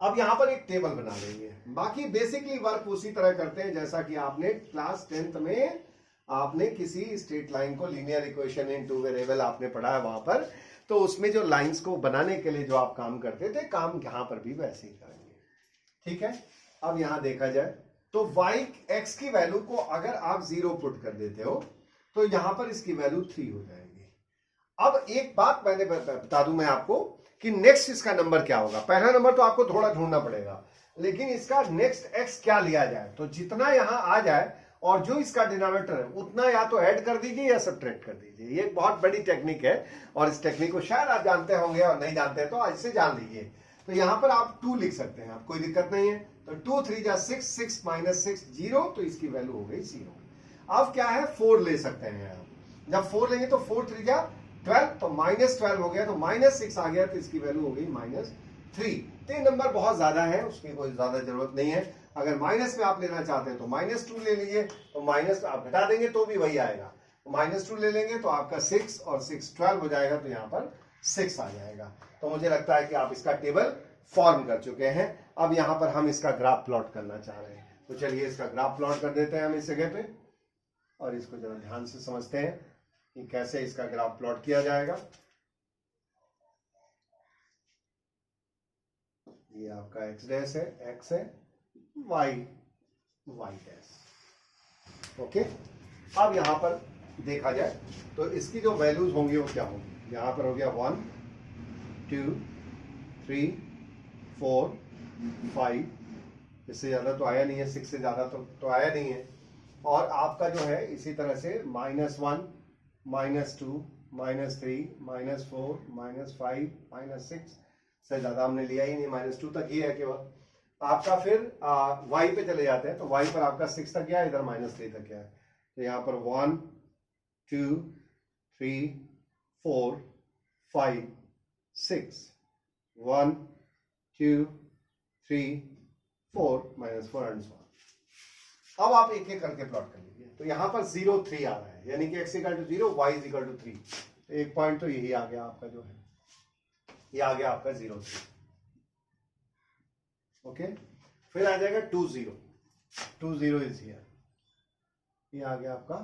अब यहां पर एक टेबल बना लेंगे, बाकी बेसिकली वर्क उसी तरह करते हैं जैसा कि आपने क्लास 10th में आपने किसी स्ट्रेट लाइन को linear equation in two variable आपने पढ़ा है वहां पर, तो उसमें जो लाइंस को बनाने के लिए जो आप काम करते थे, काम यहां पर भी वैसे ही करेंगे। ठीक है, अब यहां देखा जाए तो y x की वैल्यू को अगर आप 0 पुट कर देते हो तो यहां पर इसकी वैल्यू 3 हो जाएगी। अब एक बात मैंने बता दूं मैं आपको कि नेक्स्ट इसका नंबर क्या होगा। पहला नंबर तो आपको थोड़ा ढूंढना पड़ेगा, लेकिन इसका नेक्स्ट x क्या लिया जाए, तो जितना यहां आ जाए और जो इसका डिनोमिनेटर है उतना या तो ऐड कर दीजिए या सब्ट्रैक्ट कर दीजिए। ये एक बहुत बड़ी टेक्निक है और इस टेक्निक को शायद आप जानते होंगे और नहीं जानते तो आज से जान लीजिए। तो यहां पर आप 2 लिख सकते हैं, आप कोई दिक्कत नहीं है। तो 2 3 जा 6, 6 माइनस 6 0, तो इसकी वैल्यू हो गई 0। अब क्या है, 4 ले सकते हैं आप। जब 4 लेंगे तो 4 3 जा 12, तो माइनस 12 हो गया, तो माइनस 6 आ गया, तो इसकी वैल्यू हो गई माइनस 3। 3 नंबर बहुत ज्यादा है, उसकी कोई ज्यादा जरूरत नहीं है। अगर माइनस में आप लेना चाहते हैं तो माइनस 2 ले लीजिए, तो माइनस आप घटा देंगे तो भी वही आएगा। माइनस 2 ले लेंगे तो आपका 6 और 6 12 हो जाएगा, तो यहां पर 6 आ जाएगा। तो मुझे लगता है कि आप इसका टेबल फॉर्म कर चुके हैं। अब यहां पर हम इसका ग्राफ प्लॉट करना चाह रहे हैं, तो चलिए इसका ग्राफ प्लॉट कर देते हैं हम इस जगह पे, और इसको जरा ध्यान से समझते हैं कि कैसे इसका ग्राफ प्लॉट किया जाएगा। ये आपका x डैश है, x है, y डैश। ओके, अब यहां पर देखा जाए तो इसकी जो वैल्यूज होंगी वो क्या होंगी। यहां पर हो गया 1 2 3 4 5, इससे ज्यादा तो आया नहीं है, 6 से ज्यादा तो आया नहीं है। और आपका जो है इसी तरह से -1 -2 -3 -4 -5 -6 से ज्यादा हमने लिया ही नहीं, -2 तक ही है केवल। आपका फिर y पे चले जाते हैं, तो y पर आपका 6 तक गया, इधर -3 तक गया है। तो यहां पर 1 2 3 4 5 6 1 2 3 4 -4 एंड सो ऑन। अब आप एक एक करके प्लॉट कर लीजिए। तो यहां पर 0 3 आ रहा है, यानी कि x equal to 0 y equal to 3। एक पॉइंट तो यही आ गया आपका, जो है ये आ गया आपका 0 3। ओके, फिर आ जाएगा 2 0 इज हियर, ये आ गया आपका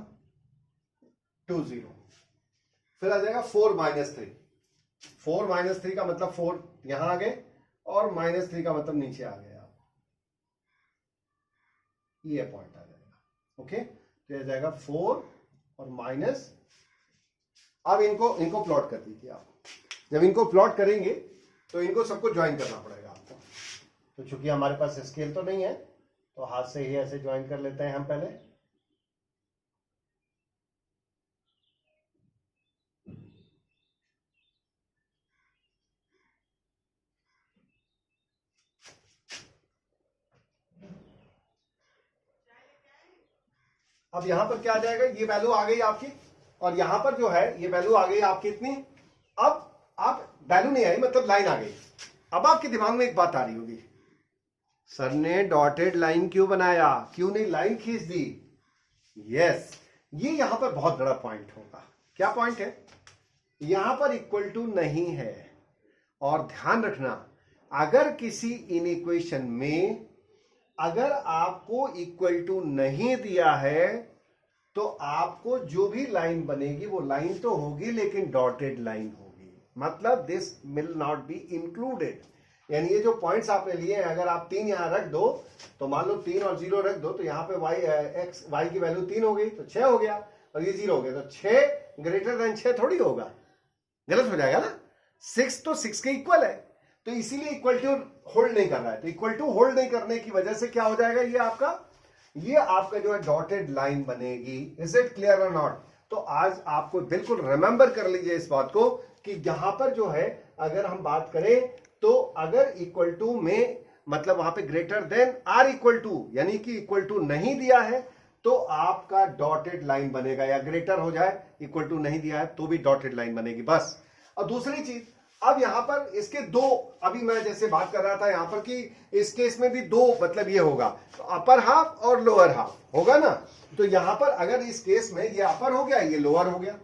2 0। फिर आ जाएगा 4 -3। 4 -3 का मतलब 4 यहां आ गए, और -3 का मतलब नीचे आ गए आप, ये पॉइंट आ जाएगा। ओके, तो ये जाएगा 4 और माइनस। अब इनको प्लॉट कर दीजिए आप। जब इनको प्लॉट करेंगे तो इनको सबको ज्वाइन करना पड़ेगा आपको। तो चूंकि हमारे पास स्केल तो नहीं है, तो हाथ से ही ऐसे ज्वाइन कर लेते हैं हम पहले। अब यहां पर क्या आ जाएगा, ये वैल्यू आ गई आपकी, और यहां पर जो है ये वैल्यू आ गई आपकी इतनी। अब आप वैल्यू नहीं आई, मतलब लाइन आ गई। अब आपके दिमाग में एक बात आ रही होगी, सर ने डॉटेड लाइन क्यों बनाया, क्यों नहीं लाइन खींच दी। यस, ये यहां पर बहुत बड़ा पॉइंट होगा। क्या पॉइंट है, यहां पर इक्वल टू नहीं है। और ध्यान रखना, अगर किसी इनइक्वेशन में अगर आपको इक्वल टू नहीं दिया है, तो आपको जो भी लाइन बनेगी वो लाइन तो होगी, लेकिन डॉटेड लाइन होगी। मतलब this will not be included. यानी ये जो पॉइंट्स आपने लिए हैं, अगर आप 3 यहां रख दो, तो मान लो 3 और 0 रख दो, तो यहां पे y की वैल्यू 3 हो गई, तो 6 हो गया, और ये 0 हो गया, तो 6 ग्रेटर देन 6 थोड़ी होगा, गलत हो जाएगा ना। 6 तो 6 के इक्वल है, तो इसीलिए इक्वल टू होल्ड नहीं कर रहा है। तो इक्वल टू होल्ड नहीं करने की वजह से क्या हो जाएगा, ये आपका जो है डॉटेड लाइन बनेगी। इज इट क्लियर और नॉट। तो आज आपको बिल्कुल रिमेंबर कर लीजिए इस बात को कि यहां पर जो है अगर हम बात करें, तो अगर इक्वल टू में मतलब वहां पे greater than or equal to, यानी कि इक्वल टू नहीं दिया है, तो आपका डॉटेड लाइन बनेगा, या ग्रेटर हो जाए इक्वल टू नहीं दिया है तो भी डॉटेड लाइन बनेगी बस। और दूसरी चीज, अब यहां पर इसके दो, अभी मैं जैसे बात कर रहा था यहां पर कि इस केस में भी दो मतलब ये होगा, तो अपर हाफ और लोअर हाफ होगा ना। तो यहां पर अगर इस केस में ये अपर हो गया, ये लोअर हो गया,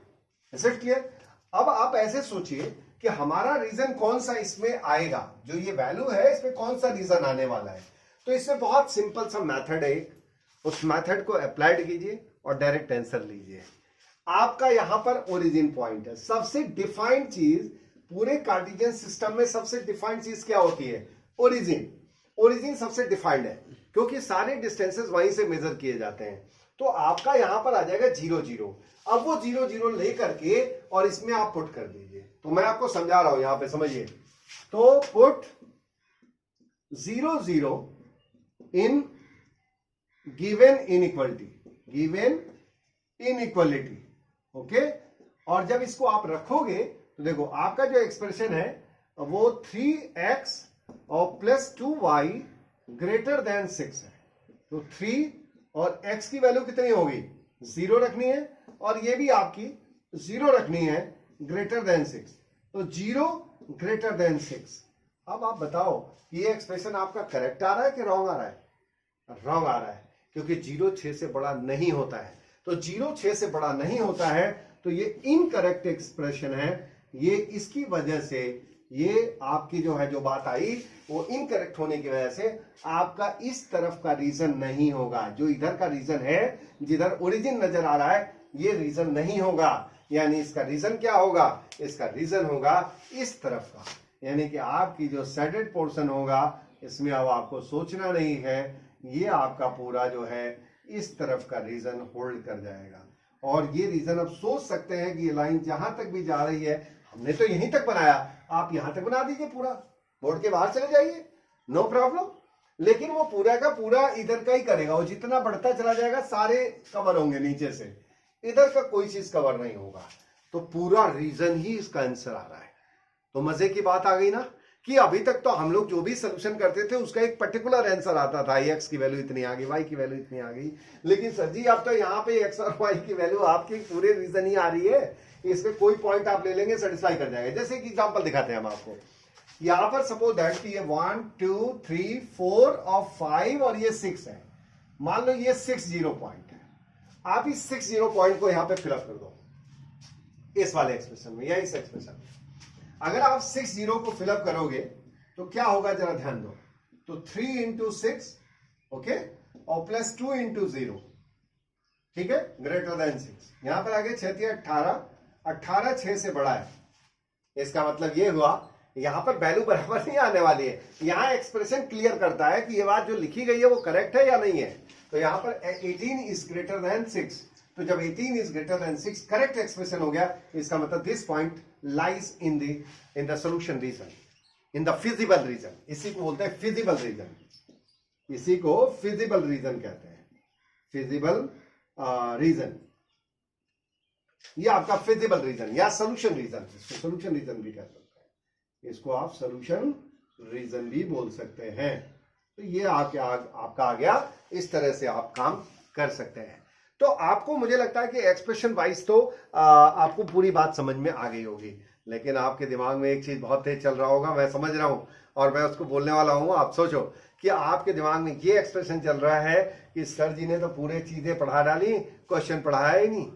इज इट क्लियर? अब आप ऐसे सोचिए कि हमारा रीजन कौन सा इसमें आएगा, जो ये वैल्यू है इसमें कौन सा रीजन आने वाला है। तो इसमें बहुत सिंपल सा मेथड है, उस मेथड को अप्लाइड कीजिए और डायरेक्ट आंसर लीजिए। आपका यहां पर ओरिजिन पॉइंट है, सबसे डिफाइंड चीज पूरे कार्टेशियन सिस्टम में, सबसे डिफाइंड चीज क्या होती है? ओरिजिन। ओरिजिन सबसे डिफाइंड है क्योंकि सारे डिस्टेंसेस वहीं से मेजर किए जाते हैं। तो आपका यहां पर आ जाएगा 0 0। अब वो 0 0 लेकर के और इसमें आप पुट कर दीजिए। तो मैं आपको समझा रहा हूं, यहां पे समझिए। तो put 0 0 in given inequality, given inequality, okay. और जब इसको आप रखोगे तो देखो आपका जो एक्सप्रेशन है वो 3x और प्लस 2y ग्रेटर देन 6 है। तो 3 और x की वैल्यू कितनी होगी? 0 रखनी है, और ये भी आपकी 0 रखनी है, ग्रेटर देन 6। तो 0 ग्रेटर देन 6। अब आप बताओ ये एक्सप्रेशन आपका करेक्ट आ रहा है कि रॉन्ग आ रहा है? रॉन्ग आ रहा है, क्योंकि 0 6 से बड़ा नहीं होता है। तो 0 6 से बड़ा नहीं होता है, तो ये इनकरेक्ट एक्सप्रेशन है। ये इसकी वजह से ये आपकी जो है जो बात आई वो इनकरेक्ट होने की वजह से आपका इस तरफ का रीजन नहीं होगा। जो इधर का रीजन है, जिधर ओरिजिन नजर आ रहा है, ये रीजन नहीं होगा। यानी इसका रीजन क्या होगा? इसका रीजन होगा इस तरफ का, यानी कि आपकी जो सैडेड पोर्शन होगा इसमें अब आपको सोचना नहीं है, ये आपका पूरा जो है इस तरफ का रीजन होल्ड कर जाएगा। और ये रीजन अब सोच सकते हैं कि ये लाइन जहां तक भी जा रही है, हमने तो यहीं तक बनाया, आप यहां तक बना दीजिए, पूरा बोर्ड के बाहर चले जाइए, नो प्रॉब्लम। लेकिन वो पूरा का पूरा इधर का ही करेगा, वो जितना बढ़ता चला जाएगा सारे कवर होंगे नीचे से, इधर का कोई चीज कवर नहीं होगा। तो पूरा रीजन ही इसका आंसर आ रहा है। तो मजे की बात आ गई ना, कि अभी तक तो हम लोग जो भी सोल्यूशन करते थे उसका एक पर्टिकुलर आंसर आता था, एक्स की वैल्यू इतनी आ गई, वाई की वैल्यू इतनी आ गई। लेकिन सर जी अब तो यहाँ पे एक्स और वाई की वैल्यू आपकी पूरे रीजन ही आ रही है, इसमें कोई पॉइंट आप ले लेंगे सेटिस्फाई कर जाएगा। जैसे कि एग्जांपल दिखाते हैं हम आपको, यहां पर सपोज दैट ये 1 2 3 4 और 5 और ये 6 है। मान लो ये 6 0 पॉइंट है, आप इस 6 0 पॉइंट को यहां पे फिलअप कर दो इस वाले एक्सप्रेशन में या इस एक्सप्रेशन में। अगर आप 6 0 को फिलअप करोगे तो क्या होगा जरा ध्यान दो। तो 3 इंटू 6, ओके, और प्लस 2 इंटू 0, ठीक है, ग्रेटर देन 6। यहां पर आगे 6 3 18, 18 6 से बड़ा है। इसका मतलब ये हुआ यहां पर वैल्यू बराबर नहीं आने वाली है। यहां एक्सप्रेशन क्लियर करता है कि ये बात जो लिखी गई है वो करेक्ट है या नहीं है। तो यहां पर 18 इज ग्रेटर देन 6, तो जब 18 is greater than 6 correct expression हो गया, इसका मतलब this point lies in the solution region, in the feasible region. इसी को बोलते हैं फिजिबल रीजन, इसी को फिजिबल रीजन कहते हैं, फिजिबल रीजन। ये आपका फिजिबल रीजन या सोल्यूशन रीजन, इसको सोल्यूशन रीजन भी कह सकते हैं, इसको आप सोल्यूशन रीजन भी बोल सकते हैं। तो ये आपका आ गया, इस तरह से आप काम कर सकते हैं। तो आपको मुझे लगता है कि एक्सप्रेशन वाइज तो आपको पूरी बात समझ में आ गई होगी, लेकिन आपके दिमाग में एक चीज बहुत तेज चल रहा होगा, मैं समझ रहा हूं, और मैं उसको बोलने वाला हूं। आप सोचो कि आपके दिमाग में ये एक्सप्रेशन चल रहा है कि सर जी ने तो पूरे चीजें पढ़ा डाली, क्वेश्चन पढ़ाया ही नहीं।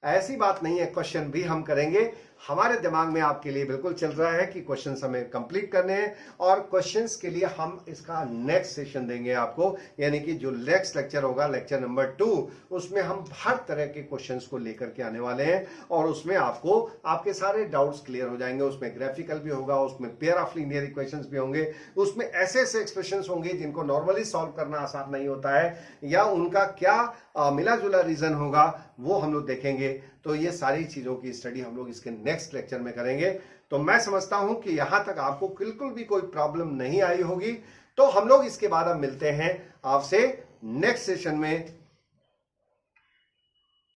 ऐसी बात नहीं है, क्वेश्चन भी हम करेंगे। हमारे दिमाग में आपके लिए बिल्कुल चल रहा है कि क्वेश्चंस हमें कंप्लीट करने हैं, और क्वेश्चंस के लिए हम इसका नेक्स्ट सेशन देंगे आपको, यानी कि जो नेक्स्ट लेक्चर होगा, लेक्चर नंबर 2, उसमें हम हर तरह के क्वेश्चंस को लेकर के आने वाले हैं, और उसमें आपको आपके सारे डाउट्स क्लियर हो जाएंगे। उसमें ग्राफिकल भी होगा, उसमें पेयर ऑफ लीनियर इक्वेशंस भी होंगे, उसमें ऐसे ऐसे एक्सप्रेशंस होंगे जिनको नॉर्मली सॉल्व करना आसान नहीं होता है, या उनका क्या मिला जुला रीजन होगा, वो हम लोग देखेंगे। तो ये सारी चीजों की स्टडी हम लोग इसके नेक्स्ट लेक्चर में करेंगे। तो मैं समझता हूं कि यहां तक आपको बिल्कुल भी कोई प्रॉब्लम नहीं आई होगी। तो हम लोग इसके बाद अब मिलते हैं आपसे नेक्स्ट सेशन में।